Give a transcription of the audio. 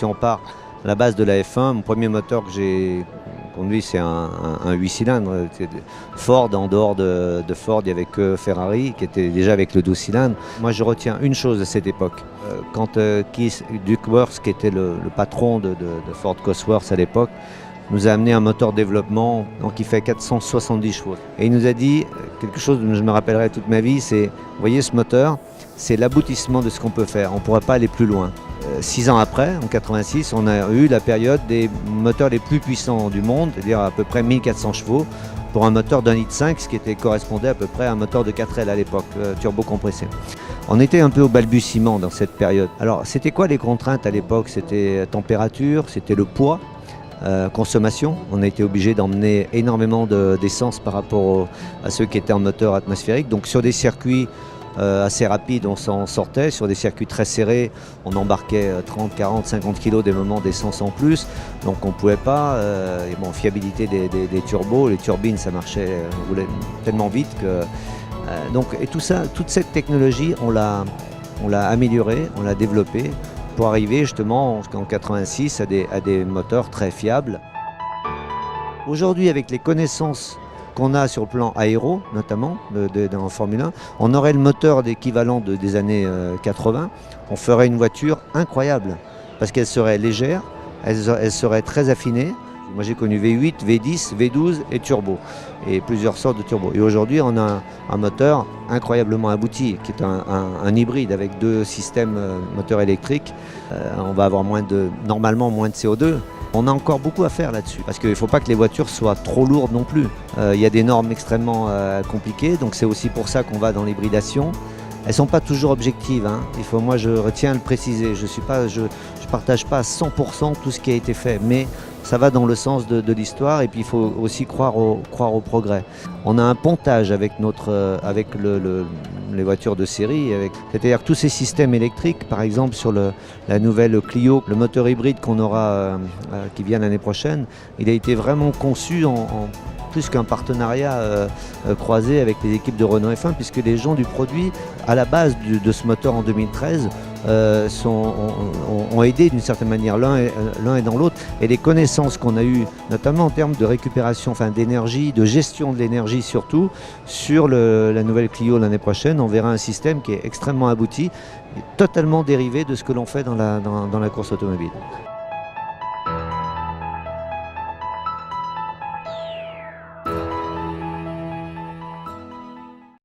si on part à la base de la F1, mon premier moteur que j'ai conduit, c'est un 8 cylindres. Ford, en dehors de Ford, il n'y avait que Ferrari, qui était déjà avec le 12 cylindres. Moi, je retiens une chose de cette époque. Quand Keith Duckworth, qui était le patron de Ford Cosworth à l'époque, nous a amené un moteur développement qui fait 470 chevaux. Et il nous a dit quelque chose dont je me rappellerai toute ma vie, c'est, vous voyez ce moteur, c'est l'aboutissement de ce qu'on peut faire. On ne pourra pas aller plus loin. 6 ans après, en 86, on a eu la période des moteurs les plus puissants du monde, c'est-à-dire à peu près 1400 chevaux, pour un moteur d'1,5 litre, ce qui correspondait à peu près à un moteur de 4L à l'époque, turbo-compressé. On était un peu au balbutiement dans cette période. Alors, c'était quoi les contraintes à l'époque? C'était température, c'était le poids, consommation. On a été obligé d'emmener énormément d'essence par rapport à ceux qui étaient en moteur atmosphérique. Donc, sur des circuits assez rapide, on s'en sortait. Sur des circuits très serrés, on embarquait 30, 40, 50 kg des moments d'essence en plus. Donc on ne pouvait pas. Et bon, fiabilité des turbos, les turbines, ça marchait roulait tellement vite que. Et tout ça, toute cette technologie, on l'a améliorée, on l'a développée pour arriver justement en 86 à des moteurs très fiables. Aujourd'hui, avec les connaissances qu'on a sur le plan aéro, notamment, dans Formule 1, on aurait le moteur d'équivalent des années 80, on ferait une voiture incroyable, parce qu'elle serait légère, elle serait très affinée. Moi j'ai connu V8, V10, V12 et turbo, et plusieurs sortes de turbo. Et aujourd'hui on a un moteur incroyablement abouti, qui est un hybride avec 2 systèmes moteur électrique. On va avoir normalement moins de CO2. On a encore beaucoup à faire là-dessus, parce qu'il ne faut pas que les voitures soient trop lourdes non plus. Il y a des normes extrêmement compliquées, donc c'est aussi pour ça qu'on va dans l'hybridation. Elles ne sont pas toujours objectives, hein. Moi je retiens à le préciser, je ne partage pas à 100% tout ce qui a été fait, mais ça va dans le sens de l'histoire, et puis il faut aussi croire au progrès. On a un pontage avec les voitures de série, c'est-à-dire tous ces systèmes électriques, par exemple sur la nouvelle Clio, le moteur hybride qu'on aura, qui vient l'année prochaine, il a été vraiment conçu en plus qu'un partenariat croisé avec les équipes de Renault F1, puisque les gens du produit, à la base de ce moteur en 2013, ont aidé d'une certaine manière l'un et dans l'autre, et les connaissances qu'on a eues, notamment en termes de récupération d'énergie, de gestion de l'énergie surtout, sur la nouvelle Clio l'année prochaine, on verra un système qui est extrêmement abouti, totalement dérivé de ce que l'on fait dans la course automobile.